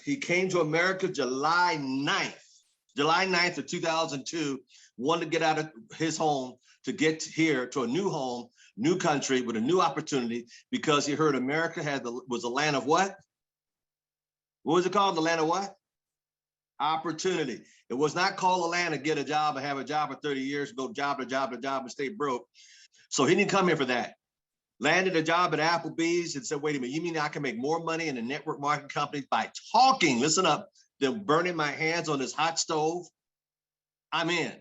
He came to America July 9th of 2002, wanted to get out of his home to get here to a new home, new country with a new opportunity, because he heard America was a land of what? What was it called? The land of what? Opportunity. It was not called the land to get a job and have a job for 30 years, go job to job to job and stay broke. So he didn't come here for that. Landed a job at Applebee's and said, wait a minute, you mean I can make more money in a network marketing company by talking, listen up, than burning my hands on this hot stove? I'm in.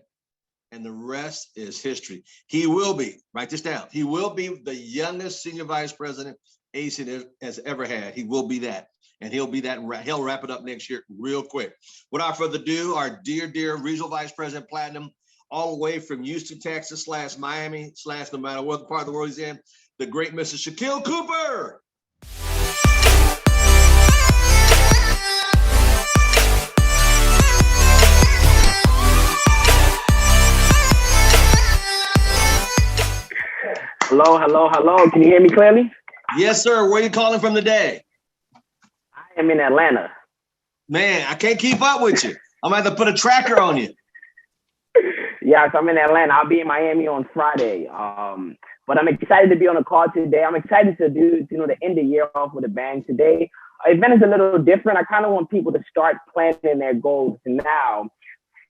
And the rest is history. He will be, write this down, he will be the youngest senior vice president ASIN has ever had. He will be that. And he'll be that, he'll wrap it up next year real quick. Without further ado, our dear regional vice president platinum, all the way from Houston, Texas / Miami / no matter what part of the world he's in, the great Mr. Shakeel Cooper. Hello. Can you hear me clearly? Yes, sir. Where are you calling from today? I am in Atlanta. Man, I can't keep up with you. I'm going to have to put a tracker on you. Yes, I'm in Atlanta. I'll be in Miami on Friday. But I'm excited to be on the call today. I'm excited to do, the end of the year off with a bang today. Event is a little different. I kind of want people to start planning their goals now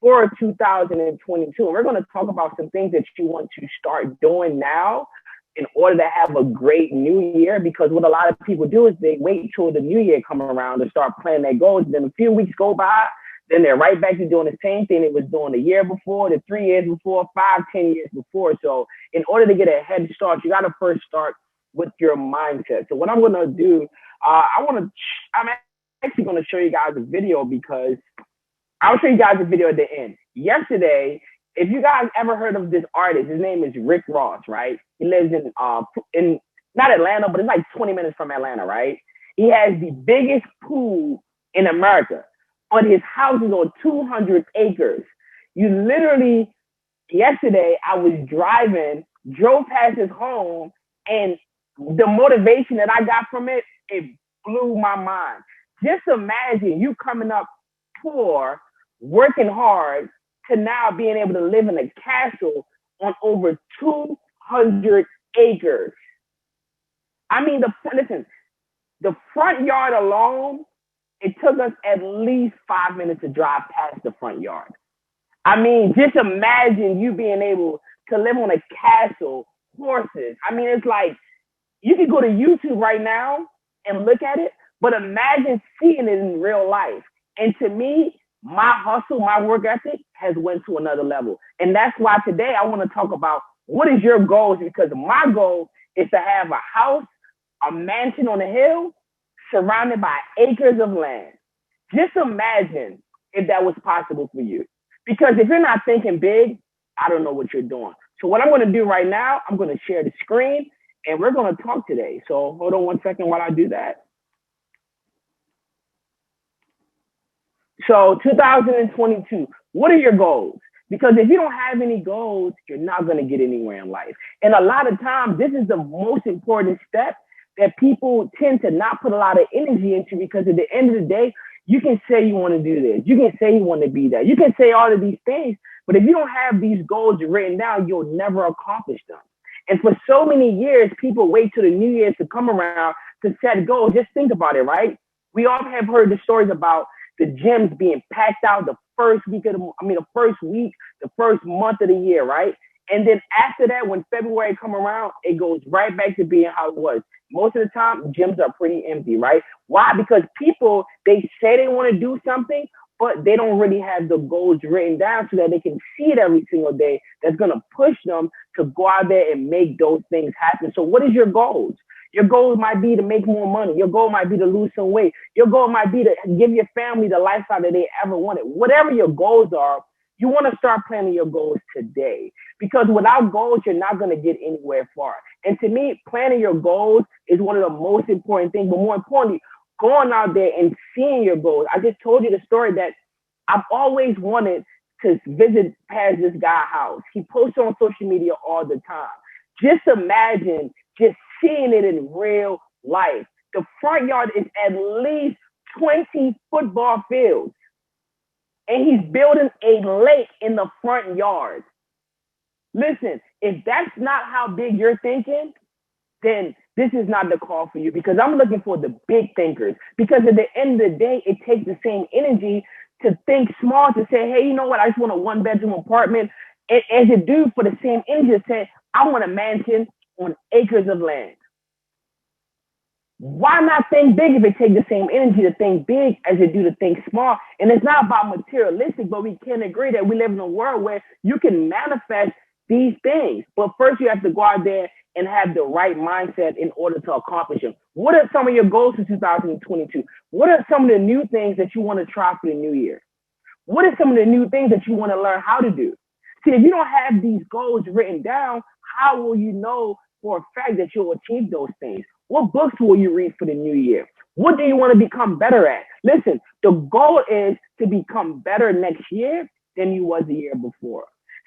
for 2022. And we're going to talk about some things that you want to start doing now in order to have a great new year, because what a lot of people do is they wait till the new year come around to start planning their goals. Then a few weeks go by, then they're right back to doing the same thing they was doing the year before, the 3 years before, 5, 10 years before. So in order to get a head start, you got to first start with your mindset. So what I'm going to do, I'm actually going to show you guys a video, because I'll show you guys a video at the end. Yesterday, if you guys ever heard of this artist, his name is Rick Ross, right? He lives in not Atlanta, but it's like 20 minutes from Atlanta, right? He has the biggest pool in America. On his house is on 200 acres. You literally, yesterday I was drove past his home, and the motivation that I got from it, it blew my mind. Just imagine you coming up poor, working hard, to now being able to live in a castle on over 200 acres. I mean, the front yard alone, it took us at least 5 minutes to drive past the front yard. I mean, just imagine you being able to live on a castle, horses. I mean, it's like, you can go to YouTube right now and look at it, but imagine seeing it in real life. And to me, my hustle, my work ethic has went to another level. And that's why today I want to talk about what is your goals, because my goal is to have a house, a mansion on a hill, surrounded by acres of land. Just imagine if that was possible for you. Because if you're not thinking big, I don't know what you're doing. So what I'm going to do right now, I'm going to share the screen and we're going to talk today. So hold on 1 second while I do that. So 2022, what are your goals? Because if you don't have any goals, you're not going to get anywhere in life. And a lot of times, this is the most important step that people tend to not put a lot of energy into, because at the end of the day, you can say you want to do this. You can say you want to be that. You can say all of these things, but if you don't have these goals written down, you'll never accomplish them. And for so many years, people wait till the new year to come around to set goals. Just think about it, right? We all have heard the stories about the gyms being packed out the first week, the first month of the year, right? And then after that, when February come around, it goes right back to being how it was. Most of the time, gyms are pretty empty, right? Why? Because people, they say they want to do something, but they don't really have the goals written down so that they can see it every single day. That's going to push them to go out there and make those things happen. So what is your goals? Your goal might be to make more money. Your goal might be to lose some weight. Your goal might be to give your family the lifestyle that they ever wanted. Whatever your goals are, you want to start planning your goals today, because without goals, you're not going to get anywhere far. And to me, planning your goals is one of the most important things, but more importantly, going out there and seeing your goals. I just told you the story that I've always wanted to visit past this guy's house. He posts on social media all the time. Just imagine just seeing it in real life. The front yard is at least 20 football fields. And he's building a lake in the front yard. Listen, if that's not how big you're thinking, then this is not the call for you, because I'm looking for the big thinkers. Because at the end of the day, it takes the same energy to think small, to say, hey, you know what? I just want a 1-bedroom apartment. And as a dude, for the same energy to say, I want a mansion on acres of land. Why not think big if it takes the same energy to think big as it do to think small? And it's not about materialistic, but we can agree that we live in a world where you can manifest these things. But first, you have to go out there and have the right mindset in order to accomplish them. What are some of your goals for 2022? What are some of the new things that you want to try for the new year? What are some of the new things that you want to learn how to do? See, if you don't have these goals written down, how will you know for a fact that you'll achieve those things? What books will you read for the new year? What do you want to become better at? Listen, the goal is to become better next year than you was the year before.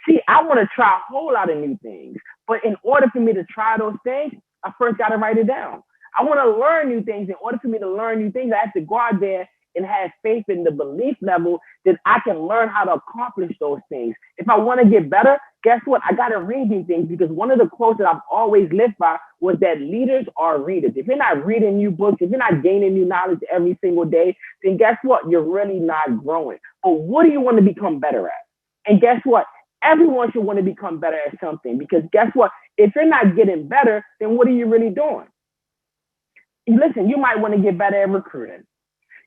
See, I want to try a whole lot of new things, but in order for me to try those things, I first got to write it down. I want to learn new things. In order for me to learn new things, I have to go out there and have faith in the belief level that I can learn how to accomplish those things. If I want to get better, guess what? I got to read these things, because one of the quotes that I've always lived by was that leaders are readers. If you're not reading new books, if you're not gaining new knowledge every single day, then guess what? You're really not growing. But what do you want to become better at? And guess what? Everyone should want to become better at something, because guess what? If you're not getting better, then what are you really doing? Listen, you might want to get better at recruiting.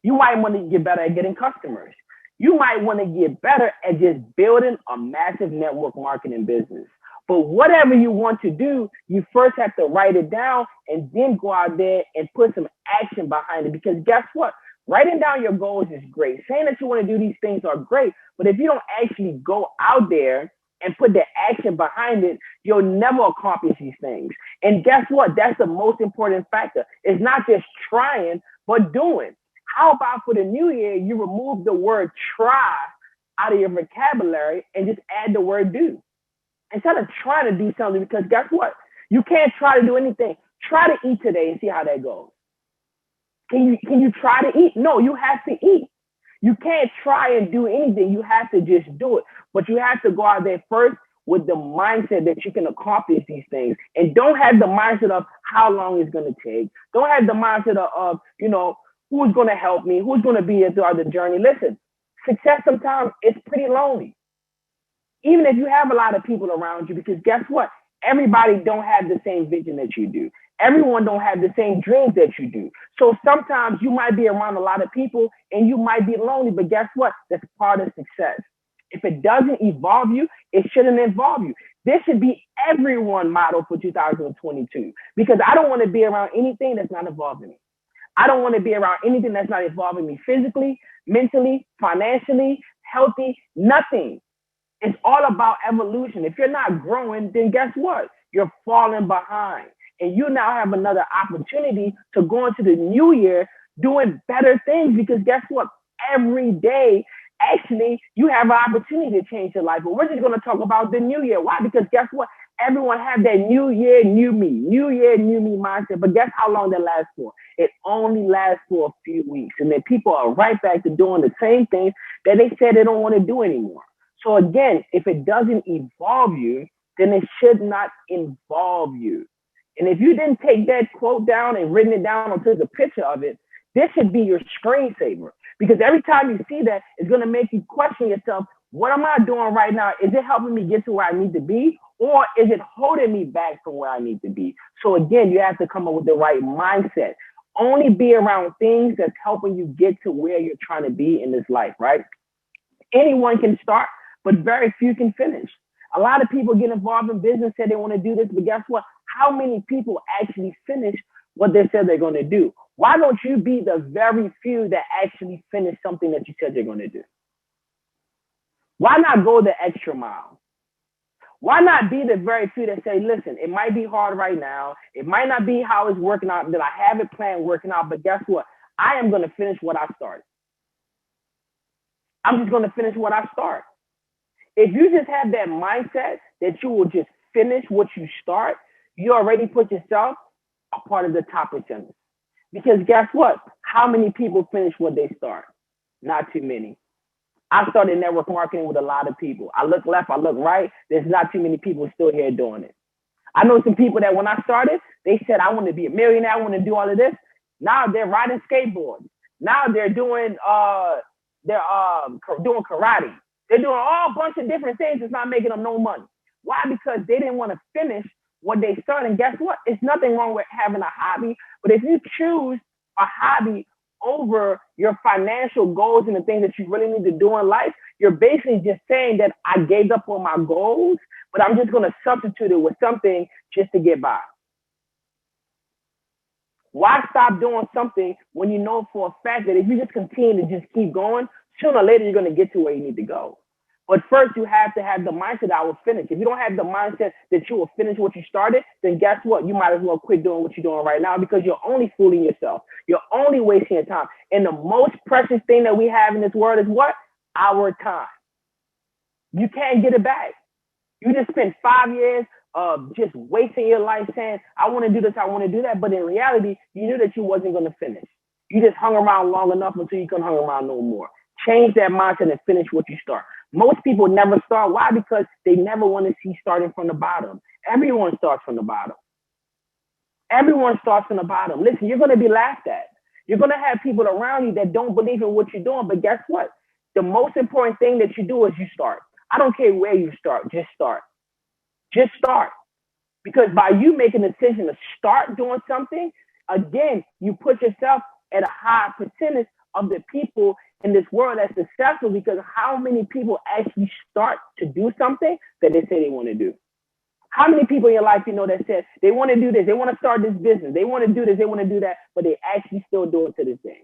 You might want to get better at getting customers. You might want to get better at just building a massive network marketing business. But whatever you want to do, you first have to write it down and then go out there and put some action behind it. Because guess what? Writing down your goals is great. Saying that you want to do these things are great. But if you don't actually go out there and put the action behind it, you'll never accomplish these things. And guess what? That's the most important factor. It's not just trying, but doing. How about for the new year, you remove the word try out of your vocabulary and just add the word do? Instead of trying to do something, because guess what? You can't try to do anything. Try to eat today and see how that goes. Can you try to eat? No, you have to eat. You can't try and do anything. You have to just do it. But you have to go out there first with the mindset that you can accomplish these things. And don't have the mindset of how long it's going to take. Don't have the mindset of who's going to help me? Who's going to be here throughout the journey? Listen, success sometimes is pretty lonely. Even if you have a lot of people around you, because guess what? Everybody don't have the same vision that you do. Everyone don't have the same dreams that you do. So sometimes you might be around a lot of people and you might be lonely, but guess what? That's part of success. If it doesn't evolve you, it shouldn't involve you. This should be everyone's motto for 2022, because I don't want to be around anything that's not involving me. I don't want to be around anything that's not involving me physically, mentally, financially, healthy, nothing. It's all about evolution. If you're not growing, then guess what? You're falling behind. And you now have another opportunity to go into the new year doing better things, because guess what? Every day, actually, you have an opportunity to change your life. But we're just going to talk about the new year. Why? Because guess what? Everyone have that new year, new me, new year, new me mindset. But guess how long that lasts for? It only lasts for a few weeks. And then people are right back to doing the same things that they said they don't want to do anymore. So again, if it doesn't evolve you, then it should not involve you. And if you didn't take that quote down and written it down or took a picture of it, this should be your screensaver. Because every time you see that, it's going to make you question yourself, what am I doing right now? Is it helping me get to where I need to be? Or is it holding me back from where I need to be? So again, you have to come up with the right mindset. Only be around things that's helping you get to where you're trying to be in this life, right? Anyone can start, but very few can finish. A lot of people get involved in business, say they want to do this, but guess what? How many people actually finish what they said they're going to do? Why don't you be the very few that actually finish something that you said they're going to do? Why not go the extra mile? Why not be the very few that say, listen, it might be hard right now. It might not be how it's working out, that I have it planned working out, but guess what? I am going to finish what I started. I'm just going to finish what I start. If you just have that mindset that you will just finish what you start, you already put yourself a part of the top percenters. Because guess what? How many people finish what they start? Not too many. I started network marketing with a lot of people. I look left, I look right. There's not too many people still here doing it. I know some people that when I started, they said, I want to be a millionaire. I want to do all of this. Now they're riding skateboards. Now they're doing doing karate. They're doing all bunch of different things that's not making them no money. Why? Because they didn't want to finish what they started. And guess what? It's nothing wrong with having a hobby. But if you choose a hobby over your financial goals and the things that you really need to do in life, you're basically just saying that I gave up on my goals, but I'm just going to substitute it with something just to get by. Why stop doing something when you know for a fact that if you just continue to just keep going, sooner or later you're going to get to where you need to go. But first, you have to have the mindset that I will finish. If you don't have the mindset that you will finish what you started, then guess what? You might as well quit doing what you're doing right now because you're only fooling yourself. You're only wasting your time. And the most precious thing that we have in this world is what? Our time. You can't get it back. You just spent 5 years of just wasting your life saying, I want to do this, I want to do that. But in reality, you knew that you wasn't going to finish. You just hung around long enough until you couldn't hang around no more. Change that mindset and finish what you start. Most people never start. Why? Because they never want to see starting from the bottom. Everyone starts from the bottom. Everyone starts from the bottom. Listen, you're going to be laughed at. You're going to have people around you that don't believe in what you're doing. But guess what? The most important thing that you do is you start. I don't care where you start. Just start. Just start. Because by you making a decision to start doing something, again, you put yourself at a high percentage of the people in this world that's successful, because how many people actually start to do something that they say they want to do? How many people in your life you know that said they want to do this, they want to start this business, they want to do this, they want to do that, but they actually still do it to this day?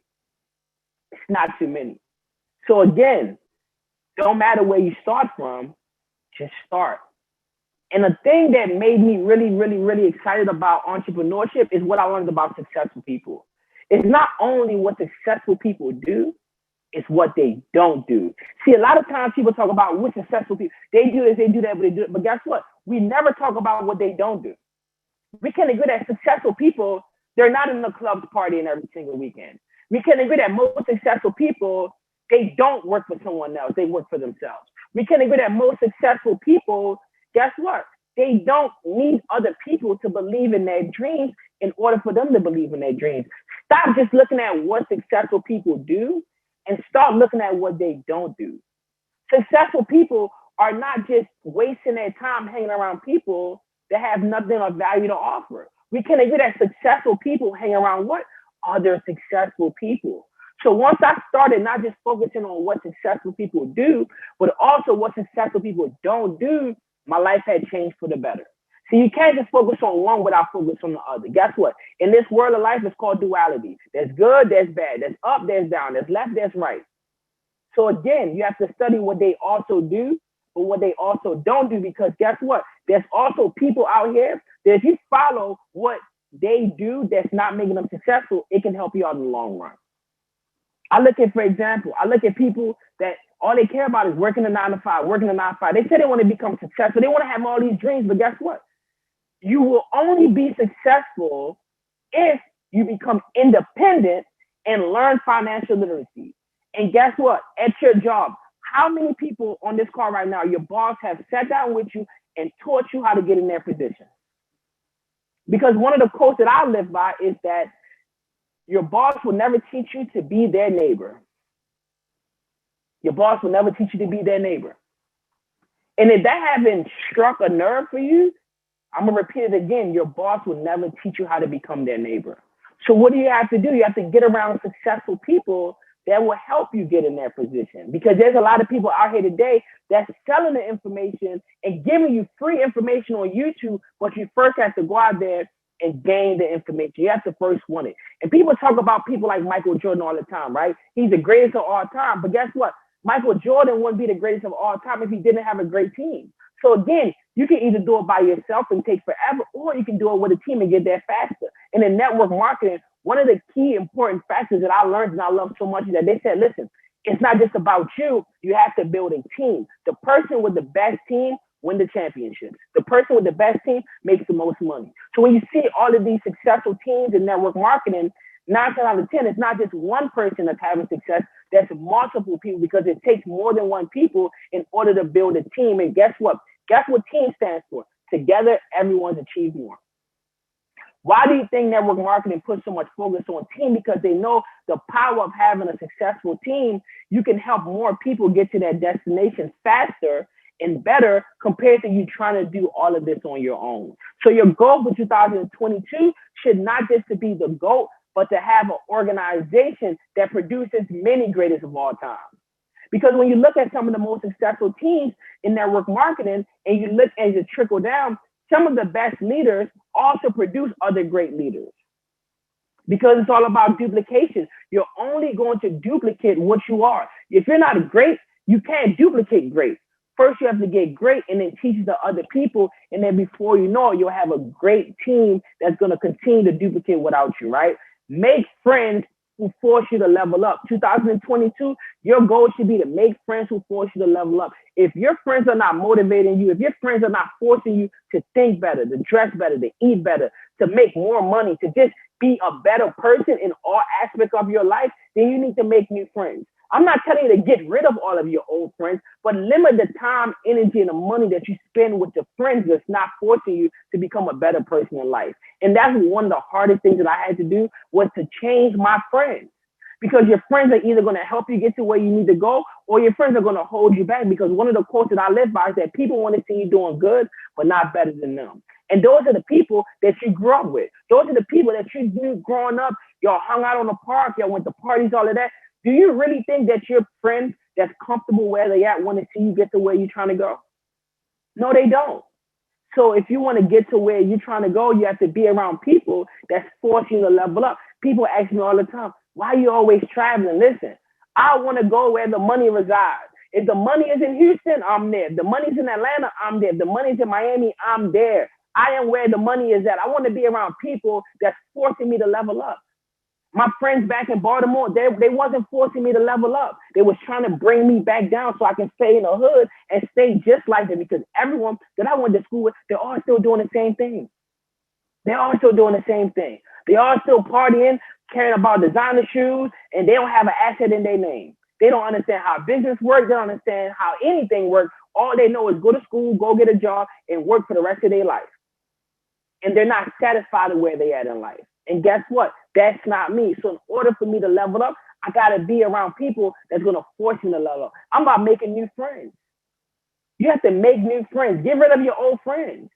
It's not too many. So again, don't matter where you start from, just start. And the thing that made me really, really, really excited about entrepreneurship is what I learned about successful people. It's not only what successful people do, it's what they don't do. See, a lot of times people talk about what successful people, they do this, they do that, but they do it. But guess what? We never talk about what they don't do. We can agree that successful people, they're not in the clubs partying every single weekend. We can agree that most successful people, they don't work for someone else. They work for themselves. We can agree that most successful people, guess what? They don't need other people to believe in their dreams in order for them to believe in their dreams. Stop just looking at what successful people do and start looking at what they don't do. Successful people are not just wasting their time hanging around people that have nothing of value to offer. We can agree that successful people hang around what? Other successful people. So once I started not just focusing on what successful people do, but also what successful people don't do, my life had changed for the better. So you can't just focus on one without focus on the other. Guess what? In this world of life, it's called duality. There's good, there's bad. There's up, there's down. There's left, there's right. So again, you have to study what they also do, but what they also don't do, because guess what? There's also people out here that if you follow what they do that's not making them successful, it can help you out in the long run. For example, I look at people that all they care about is working a 9 to 5, working a 9 to 5. They say they want to become successful. They want to have all these dreams, but guess what? You will only be successful if you become independent and learn financial literacy. And guess what? At your job, how many people on this call right now, your boss have sat down with you and taught you how to get in their position? Because one of the quotes that I live by is that your boss will never teach you to be their neighbor. Your boss will never teach you to be their neighbor. And if that hasn't struck a nerve for you, I'm going to repeat it again. Your boss will never teach you how to become their neighbor. So what do you have to do? You have to get around successful people that will help you get in their position. Because there's a lot of people out here today that's selling the information and giving you free information on YouTube, but you first have to go out there and gain the information. You have to first want it. And people talk about people like Michael Jordan all the time, right? He's the greatest of all time. But guess what? Michael Jordan wouldn't be the greatest of all time if he didn't have a great team. So again, you can either do it by yourself and take forever, or you can do it with a team and get there faster. And in network marketing, one of the key important factors that I learned and I love so much is that they said, listen, it's not just about you. You have to build a team. The person with the best team win the championships. The person with the best team makes the most money. So when you see all of these successful teams in network marketing, 9 times out of 10, it's not just one person that's having success. That's multiple people, because it takes more than one people in order to build a team. And guess what? Guess what team stands for? Together, everyone's achieved more. Why do you think network marketing puts so much focus on team? Because they know the power of having a successful team. You can help more people get to their destination faster and better compared to you trying to do all of this on your own. So your goal for 2022 should not just to be the GOAT, but to have an organization that produces many greatest of all time. Because when you look at some of the most successful teams in network marketing, and you look as you trickle down, some of the best leaders also produce other great leaders. Because it's all about duplication. You're only going to duplicate what you are. If you're not great, you can't duplicate great. First, you have to get great and then teach the other people. And then before you know it, you'll have a great team that's going to continue to duplicate without you, right? Make friends who force you to level up. 2022, your goal should be to make friends who force you to level up. If your friends are not motivating you, if your friends are not forcing you to think better, to dress better, to eat better, to make more money, to just be a better person in all aspects of your life, then you need to make new friends. I'm not telling you to get rid of all of your old friends, but limit the time, energy, and the money that you spend with your friends that's not forcing you to become a better person in life. And that's one of the hardest things that I had to do, was to change my friends. Because your friends are either going to help you get to where you need to go, or your friends are going to hold you back. Because one of the quotes that I live by is that people want to see you doing good, but not better than them. And those are the people that you grew up with. Those are the people that you knew growing up. Y'all hung out on the park. Y'all went to parties, all of that. Do you really think that your friends that's comfortable where they at want to see you get to where you're trying to go? No, they don't. So if you want to get to where you're trying to go, you have to be around people that's forcing you to level up. People ask me all the time, why are you always traveling? Listen, I want to go where the money resides. If the money is in Houston, I'm there. If the money's in Atlanta, I'm there. If the money's in Miami, I'm there. I am where the money is at. I want to be around people that's forcing me to level up. My friends back in Baltimore, they wasn't forcing me to level up. They was trying to bring me back down so I can stay in the hood and stay just like them, because everyone that I went to school with, they're all still doing the same thing. They're all still doing the same thing. They all still partying, caring about designer shoes, and they don't have an asset in their name. They don't understand how business works. They don't understand how anything works. All they know is go to school, go get a job, and work for the rest of their life. And they're not satisfied with where they at in life. And guess what? That's not me. So in order for me to level up, I got to be around people that's going to force me to level up. I'm about making new friends. You have to make new friends. Get rid of your old friends.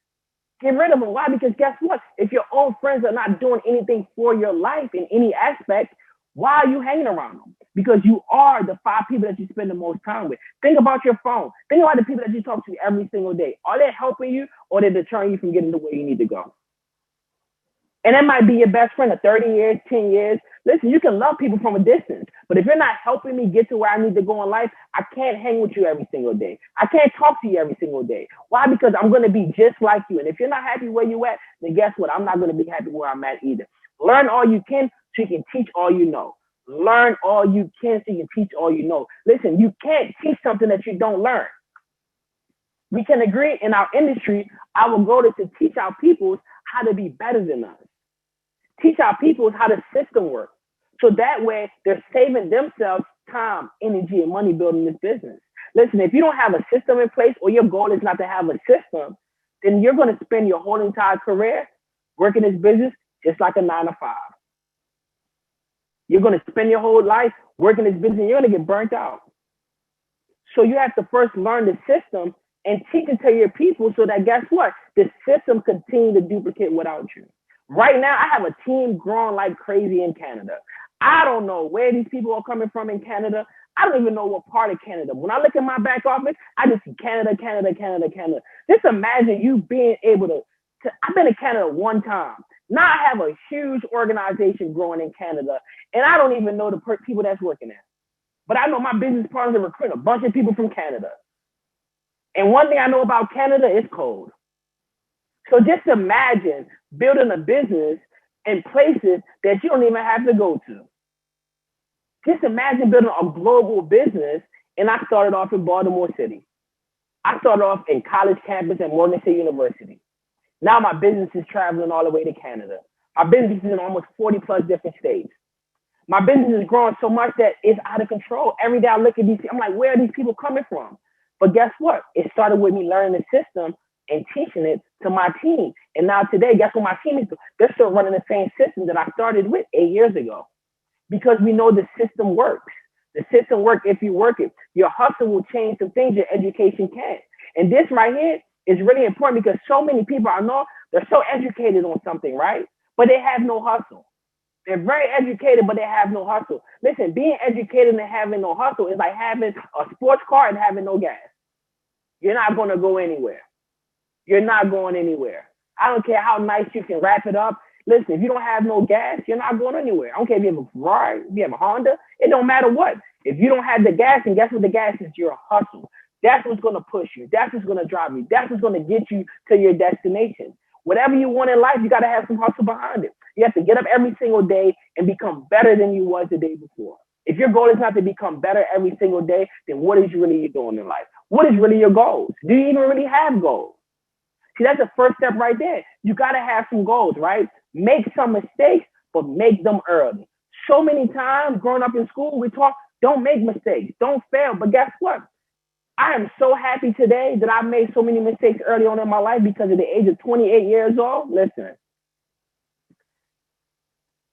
Get rid of them. Why? Because guess what? If your old friends are not doing anything for your life in any aspect, why are you hanging around them? Because you are the 5 people that you spend the most time with. Think about your phone. Think about the people that you talk to every single day. Are they helping you, or are they deterring you from getting to where you need to go? And that might be your best friend of 30 years, 10 years. Listen, you can love people from a distance, but if you're not helping me get to where I need to go in life, I can't hang with you every single day. I can't talk to you every single day. Why? Because I'm going to be just like you. And if you're not happy where you at, then guess what? I'm not going to be happy where I'm at either. Learn all you can so you can teach all you know. Learn all you can so you can teach all you know. Listen, you can't teach something that you don't learn. We can agree in our industry, our goal is to teach our peoples how to be better than us. Teach our people how the system works. So that way they're saving themselves time, energy, and money building this business. Listen, if you don't have a system in place, or your goal is not to have a system, then you're going to spend your whole entire career working this business just like a 9 to 5. You're going to spend your whole life working this business, and you're going to get burnt out. So you have to first learn the system and teach it to your people, so that guess what? The system continue to duplicate without you. Right now, I have a team growing like crazy in Canada. I don't know where these people are coming from in Canada. I don't even know what part of Canada. When I look at my back office, I just see Canada, Canada, Canada, Canada. Just imagine you being able to I've been to Canada one time. Now I have a huge organization growing in Canada, and I don't even know the people that's working there. But I know my business partners are recruiting a bunch of people from Canada. And one thing I know about Canada is cold. So just imagine building a business in places that you don't even have to go to. Just imagine building a global business, and I started off in Baltimore City. I started off in college campus at Morgan State University. Now my business is traveling all the way to Canada. My business is in almost 40 plus different states. My business is growing so much that it's out of control. Every day I look at these, I'm like, where are these people coming from? But guess what? It started with me learning the system and teaching it to my team. And now today, guess what my team is doing? They're still running the same system that I started with 8 years ago because we know the system works. The system works if you work it. Your hustle will change some things your education can't. And this right here is really important because so many people I know, they're so educated on something, right? But they have no hustle. They're very educated, but they have no hustle. Listen, being educated and having no hustle is like having a sports car and having no gas. You're not going to go anywhere. You're not going anywhere. I don't care how nice you can wrap it up. Listen, if you don't have no gas, you're not going anywhere. I don't care if you have a Ferrari, if you have a Honda, it don't matter what. If you don't have the gas, and guess what the gas is? Your hustle. That's what's going to push you. That's what's going to drive you. That's what's going to get you to your destination. Whatever you want in life, you got to have some hustle behind it. You have to get up every single day and become better than you was the day before. If your goal is not to become better every single day, then what is really doing in life? What is really your goals? Do you even really have goals? See, that's the first step right there. You got to have some goals, right? Make some mistakes, but make them early. So many times growing up in school, we talk, don't make mistakes, don't fail. But guess what? I am so happy today that I made so many mistakes early on in my life because at the age of 28 years old, listen,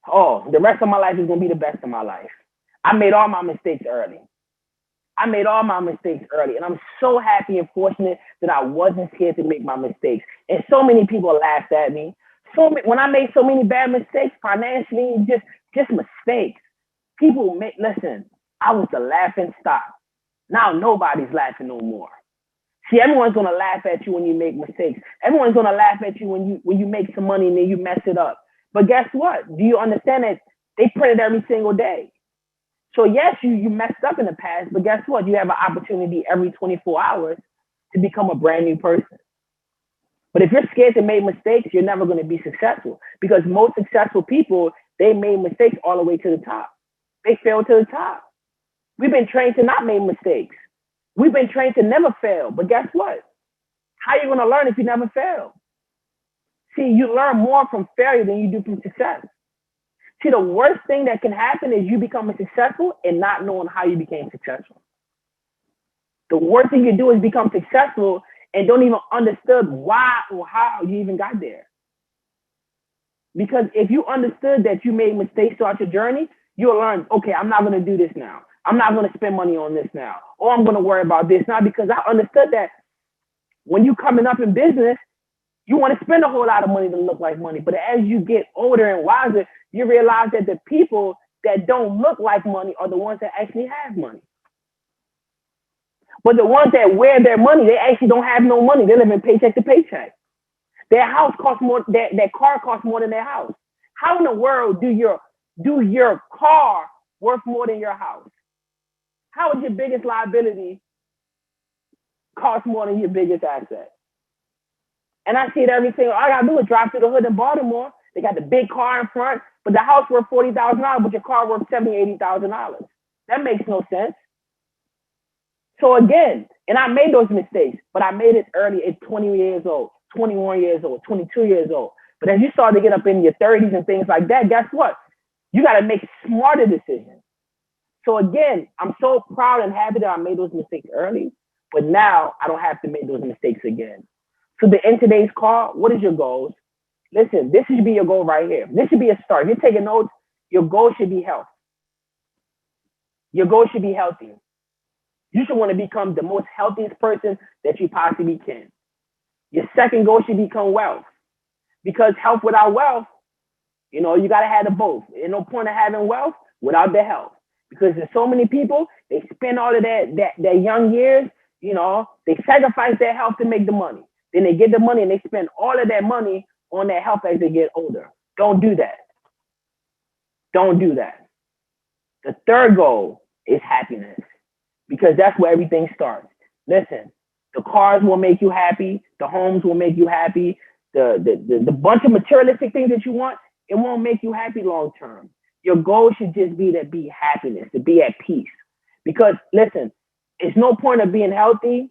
the rest of my life is going to be the best of my life. I made all my mistakes early. And I'm so happy and fortunate that I wasn't scared to make my mistakes. And so many people laughed at me. When I made so many bad mistakes financially, just mistakes, listen, I was the laughing stock. Now nobody's laughing no more. See, everyone's gonna laugh at you when you make mistakes. Everyone's gonna laugh at you when you make some money and then you mess it up. But guess what? Do you understand that they print it every single day? So yes, you messed up in the past, but guess what? You have an opportunity every 24 hours to become a brand new person. But if you're scared to make mistakes, you're never going to be successful because most successful people, they made mistakes all the way to the top. They failed to the top. We've been trained to not make mistakes. We've been trained to never fail. But guess what? How are you going to learn if you never fail? See, you learn more from failure than you do from success. See, the worst thing that can happen is you becoming successful and not knowing how you became successful. The worst thing you do is become successful and don't even understand why or how you even got there. Because if you understood that you made mistakes throughout your journey, you'll learn, okay, I'm not going to do this now. I'm not going to spend money on this now. Or I'm going to worry about this now because I understood that when you're coming up in business, you want to spend a whole lot of money to look like money. But as you get older and wiser, you realize that the people that don't look like money are the ones that actually have money. But the ones that wear their money, they actually don't have no money. They live in paycheck to paycheck. Their house costs more, their car costs more than their house. How in the world do your car worth more than your house? How is your biggest liability cost more than your biggest asset? And I see it every single, all I gotta do is drive through the hood in Baltimore. They got the big car in front, but the house worth $40,000, but your car worth $70,000, $80,000. That makes no sense. So again, and I made those mistakes, but I made it early at 20 years old, 21 years old, 22 years old. But as you start to get up in your 30s and things like that, guess what? You got to make smarter decisions. So again, I'm so proud and happy that I made those mistakes early, but now I don't have to make those mistakes again. So in today's call, what is your goals? Listen, this should be your goal right here. This should be a start. If you're taking notes, your goal should be health. Your goal should be healthy. You should want to become the most healthiest person that you possibly can. Your second goal should become wealth. Because health without wealth, you got to have the both. There's no point of having wealth without the health. Because there's so many people, they spend all of their young years, they sacrifice their health to make the money. Then they get the money and they spend all of their money on their health as they get older. Don't do that. Don't do that. The third goal is happiness. Because that's where everything starts. Listen, the cars will make you happy. The homes will make you happy. The bunch of materialistic things that you want, it won't make you happy long term. Your goal should just be to be happiness, to be at peace. Because listen, it's no point of being healthy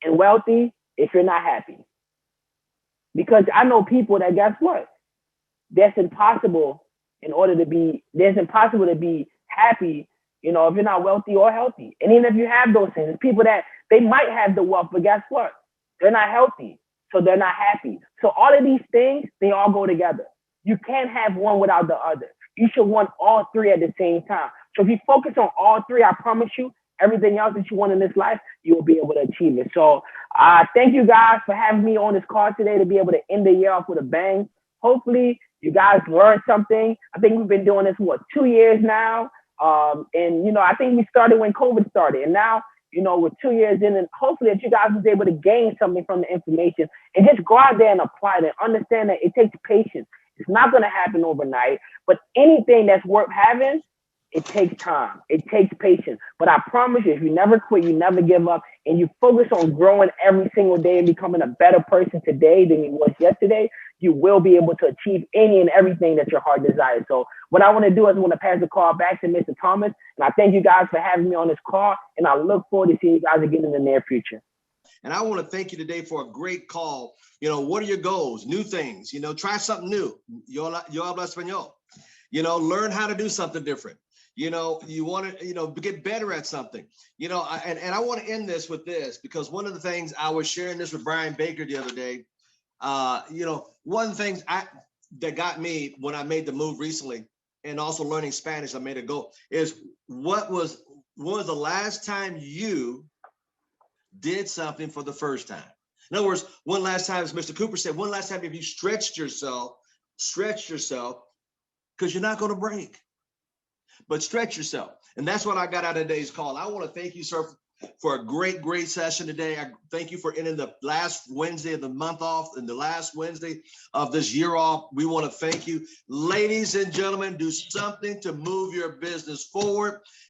and wealthy if you're not happy. Because I know people that, guess what? there's impossible to be happy, you know, if you're not wealthy or healthy. And even if you have those things, there's people that they might have the wealth, but guess what? They're not healthy, so they're not happy. So all of these things, they all go together. You can't have one without the other. You should want all three at the same time. So if you focus on all three, I promise you, everything else that you want in this life, you will be able to achieve it. So thank you guys for having me on this call today to be able to end the year off with a bang. Hopefully you guys learned something. I think we've been doing this, 2 years now? And, you know, I think we started when COVID started. And now, you know, we're 2 years in, and hopefully that you guys was able to gain something from the information and just go out there and apply it and understand that it takes patience. It's not going to happen overnight, but anything that's worth having, it takes time. It takes patience. But I promise you, if you never quit, you never give up, and you focus on growing every single day and becoming a better person today than you was yesterday, you will be able to achieve any and everything that your heart desires. So what I want to do is I want to pass the call back to Mr. Thomas. And I thank you guys for having me on this call. And I look forward to seeing you guys again in the near future. And I want to thank you today for a great call. You know, what are your goals? New things, you know, try something new. Yo habla español. You know, learn how to do something different. You know, you want to, you know, get better at something, you know, and I want to end this with this, because one of the things I was sharing this with Brian Baker the other day, you know, one of the things that got me when I made the move recently, and also learning Spanish, I made a goal, is what was the last time you did something for the first time? In other words, one last time, as Mr. Cooper said, one last time have you stretched yourself, because you're not going to break. But stretch yourself. And that's what I got out of today's call. I want to thank you, sir, for a great session today. I thank you for ending the last Wednesday of the month off and the last Wednesday of this year off. We want to thank you. Ladies and gentlemen, do something to move your business forward.